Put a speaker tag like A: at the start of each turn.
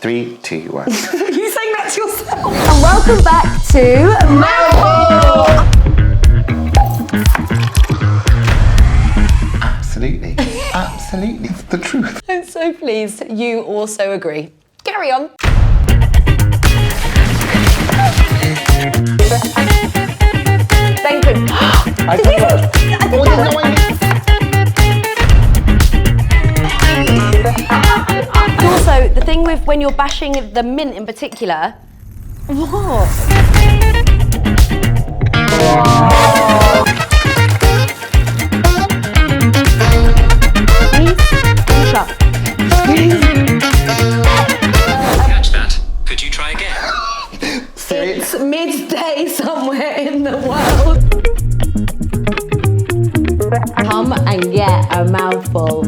A: 3, 2, 1.
B: You saying that to yourself? And welcome back to Mouthfull!
A: Absolutely. Absolutely. The truth.
B: I'm so pleased you also agree. Carry on. Thank you. Also, the thing with when you're bashing the mint in particular. What?
C: Catch that. Could you try again?
B: It's midday somewhere in the world. Come and get a mouthful